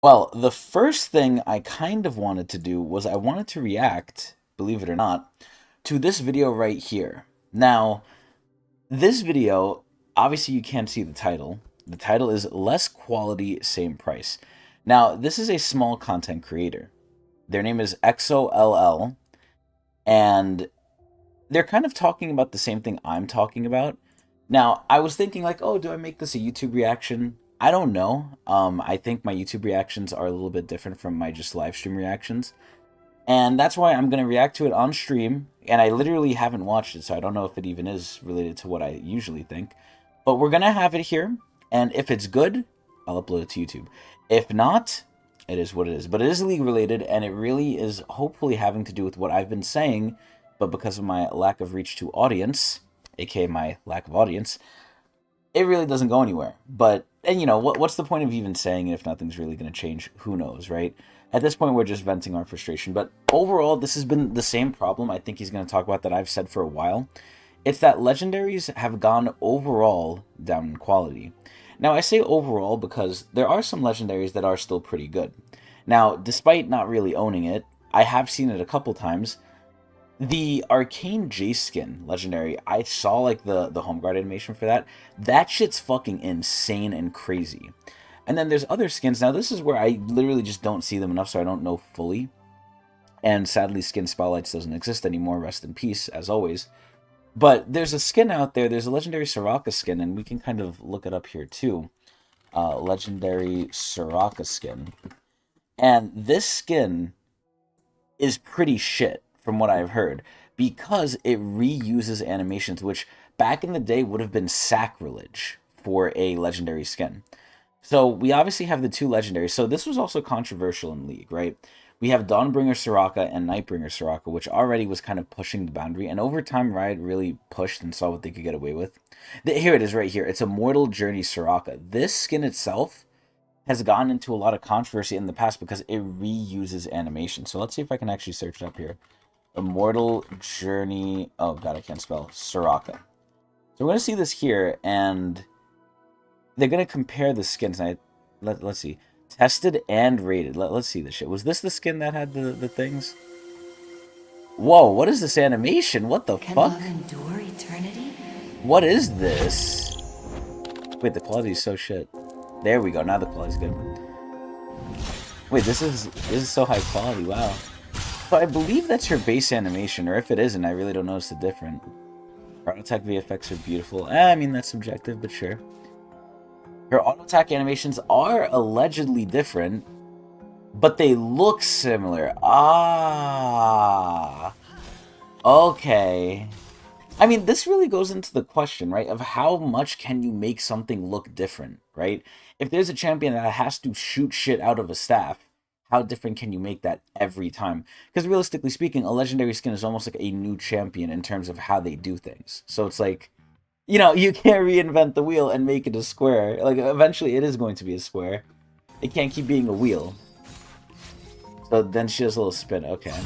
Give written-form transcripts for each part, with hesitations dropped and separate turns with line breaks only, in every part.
Well, the first thing I kind of wanted to do was I wanted to react, believe it or not, to this video right here. Now, this video, obviously you can't see the title. The title is Less Quality, Same Price. Now, this is a small content creator. Their name is XOLL, and they're kind of talking about the same thing I'm talking about. Now, I was thinking like, oh, do I make this a YouTube reaction? I don't know. I think my YouTube reactions are a little bit different from my just live stream reactions. And that's why I'm going to react to it on stream. And I literally haven't watched it, so I don't know if it even is related to what I usually think. But we're going to have it here. And if it's good, I'll upload it to YouTube. If not, it is what it is. But it is league related, and it really is hopefully having to do with what I've been saying. But because of my lack of reach to audience, aka my lack of audience, it really doesn't go anywhere. But, and you know, what's the point of even saying it if nothing's really going to change? Who knows, right? At this point, we're just venting our frustration. But overall, this has been the same problem I think he's going to talk about that I've said for a while. It's that legendaries have gone overall down in quality. Now, I say overall because there are some legendaries that are still pretty good. Now, despite not really owning it, I have seen it a couple times. The Arcane Jace skin, legendary, I saw like the home guard animation for that. That shit's fucking insane and crazy. And then there's other skins. Now this is where I literally just don't see them enough, so I don't know fully. And sadly, Skin Spotlights doesn't exist anymore. Rest in peace, as always. But there's a skin out there. There's a legendary Soraka skin, and we can kind of look it up here too. Legendary Soraka skin. And this skin is pretty shit, from what I've heard, because it reuses animations, which back in the day would have been sacrilege for a legendary skin. So we obviously have the two legendaries. So this was also controversial in League, right? We have Dawnbringer Soraka and Nightbringer Soraka, which already was kind of pushing the boundary. And over time, Riot really pushed and saw what they could get away with. Here it is right here. It's Immortal Journey Soraka. This skin itself has gotten into a lot of controversy in the past because it reuses animation. So let's see if I can actually search it up here. Immortal Journey... Oh, God, I can't spell. Soraka. So we're going to see this here, and they're going to compare the skins. And let's see. Tested and rated. Let's see this shit. Was this the skin that had the things? Whoa, what is this animation? What the fuck?
Can love endure eternity?
What is this? Wait, the quality is so shit. There we go. Now the quality's good. Wait, this is so high quality. Wow. So I believe that's her base animation, or if it isn't, I really don't notice the difference. Her auto attack VFX are beautiful. I mean, that's subjective, but sure. Her auto attack animations are allegedly different, but they look similar. Ah. Okay. I mean, this really goes into the question, right, of how much can you make something look different, right? If there's a champion that has to shoot shit out of a staff, how different can you make that every time? Because realistically speaking, a legendary skin is almost like a new champion in terms of how they do things. So it's like, you know, you can't reinvent the wheel and make it a square. Like, eventually it is going to be a square. It can't keep being a wheel. So then she does a little spin. Okay.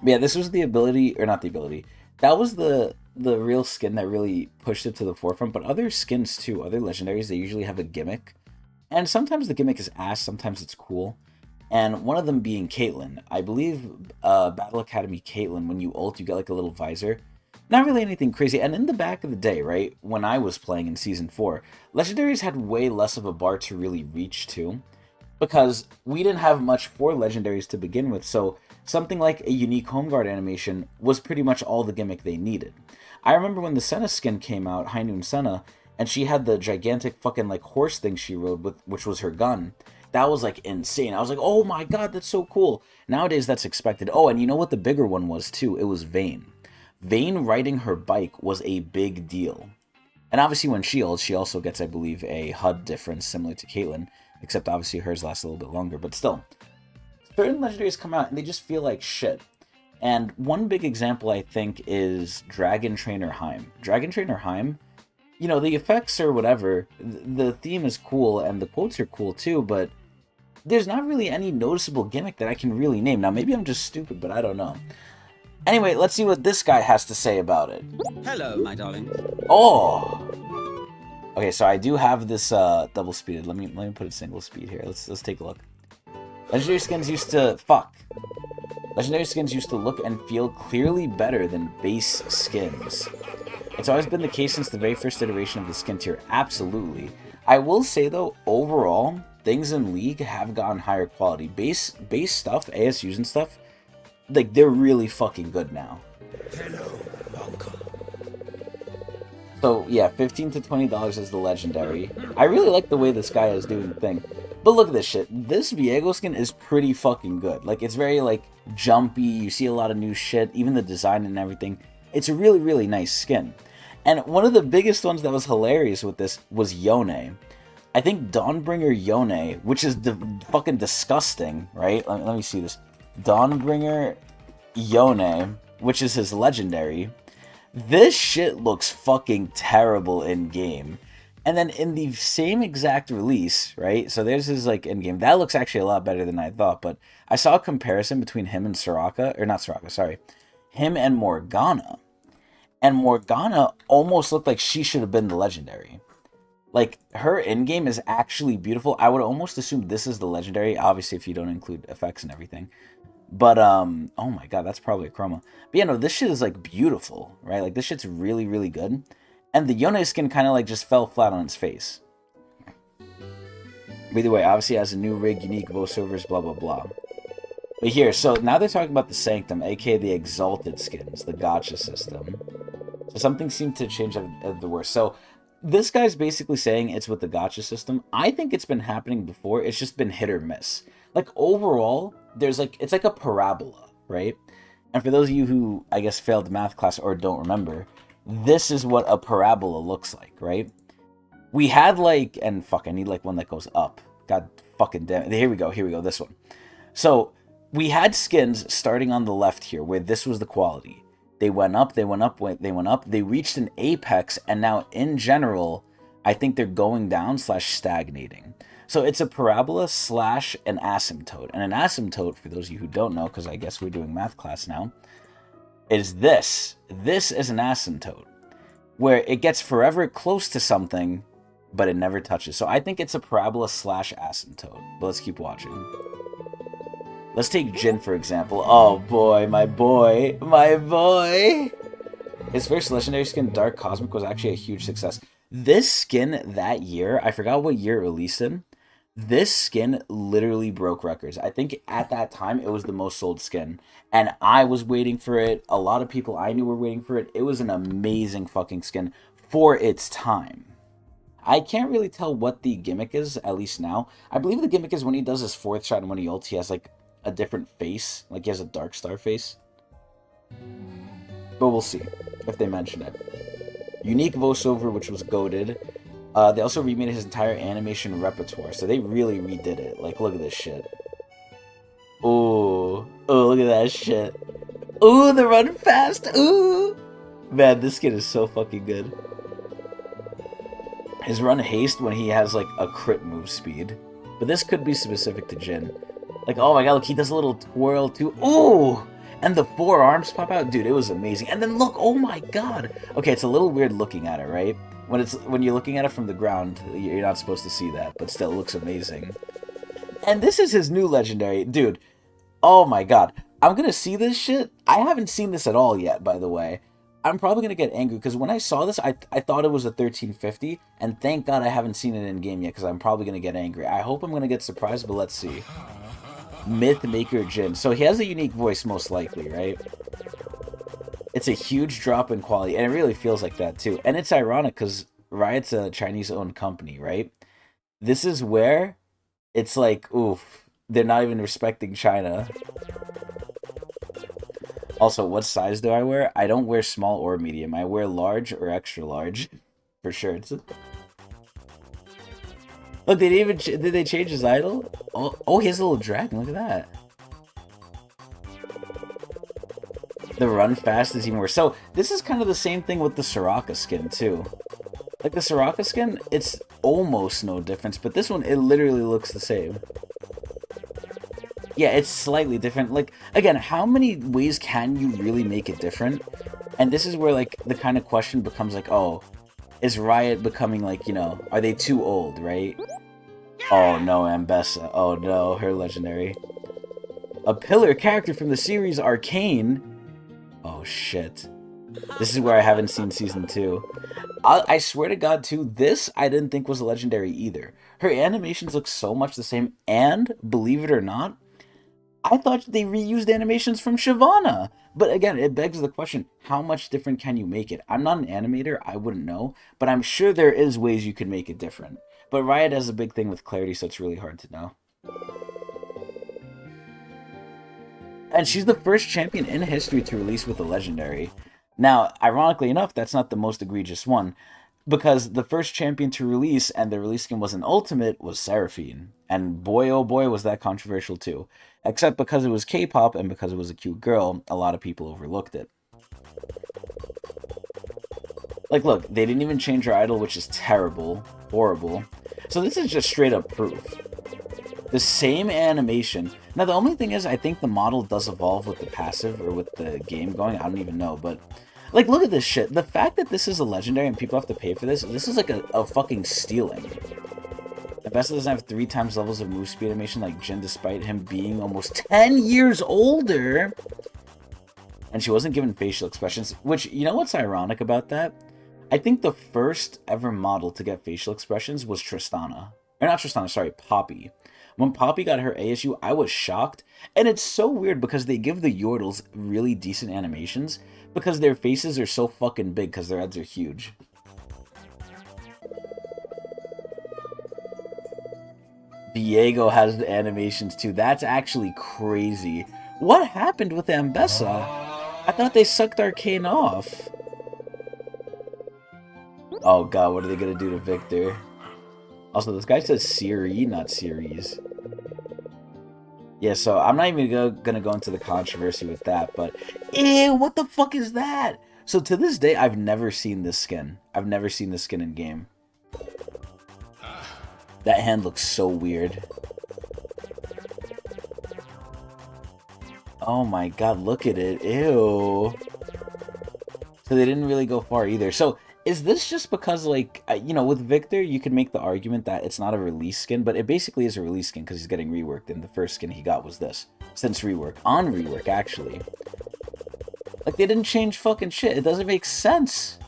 But yeah, this was the ability, or not the ability. That was the real skin that really pushed it to the forefront. But other skins too, other legendaries, they usually have a gimmick. And sometimes the gimmick is ass, sometimes it's cool. And one of them being Caitlyn. I believe Battle Academy Caitlyn, when you ult, you get like a little visor. Not really anything crazy. And in the back of the day, right, when I was playing in Season 4, Legendaries had way less of a bar to really reach to. Because we didn't have much for Legendaries to begin with, so something like a unique Home Guard animation was pretty much all the gimmick they needed. I remember when the Senna skin came out, High Noon Senna, and she had the gigantic fucking like horse thing she rode with, which was her gun. That was like insane. I was like, oh my god, that's so cool. Nowadays that's expected. Oh, and you know what the bigger one was too? It was Vayne. Vayne riding her bike was a big deal. And obviously when she ults, she also gets, I believe, a HUD difference similar to Caitlyn. Except obviously hers lasts a little bit longer, but still. Certain legendaries come out and they just feel like shit. And one big example I think is Dragon Trainer Heim. Dragon Trainer Heim, you know, the effects or whatever, the theme is cool and the quotes are cool too, but there's not really any noticeable gimmick that I can really name. Now, maybe I'm just stupid, but I don't know. Anyway, let's see what this guy has to say about it.
Hello, my darling.
Oh! Okay, so I do have this double speeded. Let me put it single speed here. Let's take a look. Legendary skins used to Legendary skins used to look and feel clearly better than base skins. It's always been the case since the very first iteration of the skin tier. Absolutely. I will say though, overall, things in League have gotten higher quality. Base stuff, ASUs and stuff, like they're really fucking good now.
Hello, uncle.
So yeah, $15 to $20 is the legendary. I really like the way this guy is doing the thing. But look at this shit. This Viego skin is pretty fucking good. Like, it's very, like, jumpy. You see a lot of new shit. Even the design and everything. It's a really, really nice skin. And one of the biggest ones that was hilarious with this was Yone. I think Dawnbringer Yone, which is fucking disgusting, right? Let me see this. Dawnbringer Yone, which is his legendary. This shit looks fucking terrible in game. And then in the same exact release, right? So there's his like in game. That looks actually a lot better than I thought. But I saw a comparison between him and Soraka, or not Soraka, sorry, him and Morgana. And Morgana almost looked like she should have been the legendary. Like her in game is actually beautiful. I would almost assume this is the legendary, obviously if you don't include effects and everything. But oh my god, that's probably a chroma. But yeah, no, this shit is like beautiful, right? Like this shit's really, really good. And the Yone skin kind of like just fell flat on its face. But either way, obviously has a new rig, unique voiceovers, blah, blah, blah. But here, so now they're talking about the Sanctum, aka the Exalted skins, the gacha system. So something seemed to change at the worst. So this guy's basically saying it's with the gacha system. I think it's been happening before. It's just been hit or miss. Like overall, there's like, it's like a parabola, right? And for those of you who, I guess, failed math class or don't remember, this is what a parabola looks like, right? We had like, and fuck, I need like one that goes up. God fucking damn it. Here we go, this one. So we had skins starting on the left here where this was the quality. They went up, they went up, they went up. They reached an apex, and now in general, I think they're going down / stagnating. So it's a parabola / an asymptote. And an asymptote, for those of you who don't know, because I guess we're doing math class now, is this. This is an asymptote, where it gets forever close to something, but it never touches. So I think it's a parabola / asymptote. But let's keep watching. Let's take Jhin, for example. Oh boy, my boy, my boy! His first legendary skin, Dark Cosmic, was actually a huge success. This skin that year, I forgot what year it released in, this skin literally broke records. I think at that time, it was the most sold skin. And I was waiting for it. A lot of people I knew were waiting for it. It was an amazing fucking skin for its time. I can't really tell what the gimmick is, at least now. I believe the gimmick is when he does his 4th shot and when he ults, he has like a different face. Like he has a Dark Star face. But we'll see if they mention it. Unique voiceover, which was goated. They also remade his entire animation repertoire, so they really redid it. Like, look at this shit. Ooh. Oh, look at that shit. Ooh, the run fast. Ooh. Man, this skin is so fucking good. His run haste when he has, like, a crit move speed. But this could be specific to Jhin. Like, oh my god, look, he does a little twirl, too. Ooh! And the 4 arms pop out. Dude, it was amazing. And then look, oh my god. Okay, it's a little weird looking at it, right? When you're looking at it from the ground, you're not supposed to see that, but still looks amazing. And this is his new legendary. Dude, oh my god. I'm gonna see this shit. I haven't seen this at all yet, by the way. I'm probably gonna get angry, because when I saw this, I thought it was a 1350, and thank god I haven't seen it in-game yet, because I'm probably gonna get angry. I hope I'm gonna get surprised, but let's see. Mythmaker Jhin. So he has a unique voice, most likely, right? It's a huge drop in quality, and it really feels like that, too. And it's ironic, because Riot's a Chinese-owned company, right? This is where it's like, oof, they're not even respecting China. Also, what size do I wear? I don't wear small or medium. I wear large or extra large for shirts. Look, they didn't even did they change his idol? Oh, he has a little dragon. Look at that. The run fast is even worse. So this is kind of the same thing with the Soraka skin too. Like the Soraka skin, it's almost no difference, but this one, it literally looks the same. Yeah, it's slightly different. Like, again, how many ways can you really make it different? And this is where, like, the kind of question becomes like, oh, Is Riot becoming like, you know, are they too old, right? Oh no, Ambessa. Oh no, her legendary. A pillar character from the series Arcane. Oh shit. This is where I haven't seen Season 2. I swear to God, too, this I didn't think was a legendary either. Her animations look so much the same, and, believe it or not, I thought they reused animations from Shyvana. But again, it begs the question, how much different can you make it? I'm not an animator, I wouldn't know, but I'm sure there is ways you can make it different. But Riot has a big thing with clarity, so it's really hard to know. And she's the first champion in history to release with a legendary. Now, ironically enough, that's not the most egregious one, because the first champion to release, and the release skin was an ultimate, was Seraphine. And boy oh boy was that controversial too. Except because it was K-pop and because it was a cute girl, a lot of people overlooked it. Like, look, they didn't even change her idol, which is terrible. Horrible. So this is just straight up proof. The same animation. Now, the only thing is, I think the model does evolve with the passive, or with the game going. I don't even know, but... Like, look at this shit. The fact that this is a legendary and people have to pay for this is like a fucking stealing. Ambessa doesn't have 3 times levels of move speed animation like Jhin, despite him being almost 10 years older. And she wasn't given facial expressions, which, you know what's ironic about that? I think the first ever model to get facial expressions was Tristana. Or not Tristana, sorry, Poppy. When Poppy got her ASU, I was shocked. And it's so weird because they give the Yordles really decent animations because their faces are so fucking big because their heads are huge. Diego has the animations too. That's actually crazy. What happened with Ambessa? I thought they sucked Arcane off. Oh god, what are they gonna do to Victor? Also, this guy says Siri, not series. Yeah, so I'm not even gonna go into the controversy with that, but... Ew, what the fuck is that? So to this day, I've never seen this skin. I've never seen this skin in game. That hand looks so weird. Oh my god, look at it. Ew. So they didn't really go far either. So... Is this just because, like, you know, with Victor, you could make the argument that it's not a release skin, but it basically is a release skin because he's getting reworked, and the first skin he got was this. Since rework. On rework, actually. Like, they didn't change fucking shit. It doesn't make sense.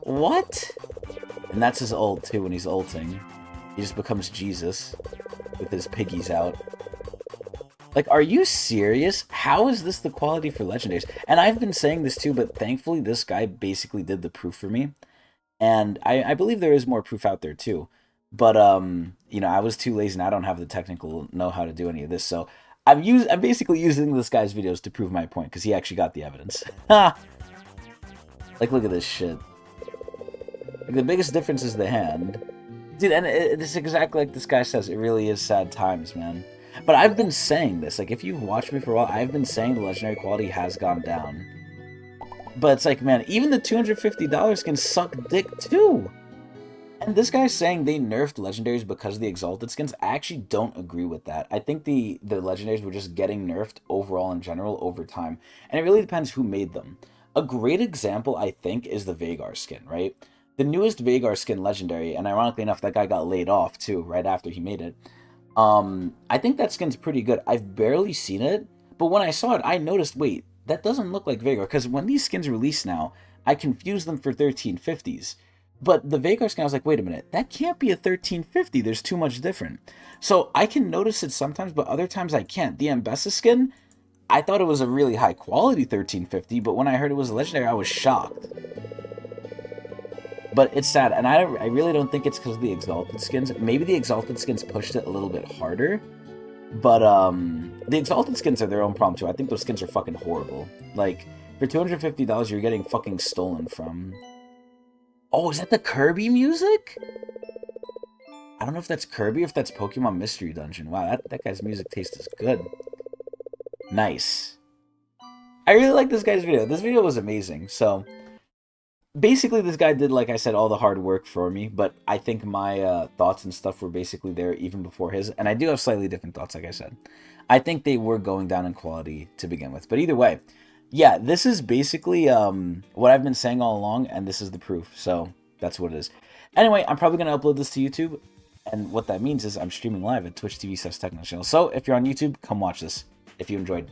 What? And that's his ult, too, when he's ulting. He just becomes Jesus with his piggies out. Like, are you serious? How is this the quality for legendaries? And I've been saying this, too, but thankfully this guy basically did the proof for me. And I believe there is more proof out there too. But you know, I was too lazy and I don't have the technical know-how to do any of this. So I'm basically using this guy's videos to prove my point because he actually got the evidence. Like, look at this shit. Like, the biggest difference is the hand. Dude, and it's exactly like this guy says. It really is sad times, man. But I've been saying this. Like, if you've watched me for a while, I've been saying the legendary quality has gone down. But it's like, man, even the $250 can suck dick too. And this guy's saying they nerfed legendaries because of the exalted skins. I actually don't agree with that. I think the legendaries were just getting nerfed overall in general over time. And it really depends who made them. A great example, I think, is the Veigar skin, right? The newest Veigar skin legendary, and ironically enough, that guy got laid off too, right after he made it. I think that skin's pretty good. I've barely seen it, but when I saw it, I noticed, wait, that doesn't look like Veigar, because when these skins release now, I confuse them for 1350s. But the Veigar skin, I was like, wait a minute, that can't be a 1350, there's too much different. So I can notice it sometimes, but other times I can't. The Ambessa skin, I thought it was a really high quality 1350, but when I heard it was a legendary, I was shocked. But it's sad, and I really don't think it's because of the exalted skins. Maybe the exalted skins pushed it a little bit harder. But, the exalted skins are their own problem, too. I think those skins are fucking horrible. Like, for $250, you're getting fucking stolen from... Oh, is that the Kirby music? I don't know if that's Kirby or if that's Pokemon Mystery Dungeon. Wow, that guy's music taste is good. Nice. I really like this guy's video. This video was amazing. So, basically, this guy did, like I said, all the hard work for me, but I think my thoughts and stuff were basically there even before his, and I do have slightly different thoughts, like I said. I think they were going down in quality to begin with, but either way, yeah, this is basically what I've been saying all along, and this is the proof. So, That's what it is. Anyway, I'm probably going to upload this to YouTube. And what that means is I'm streaming live at Twitch TV/Tecnics channel. So if you're on YouTube, come watch this if you enjoyed.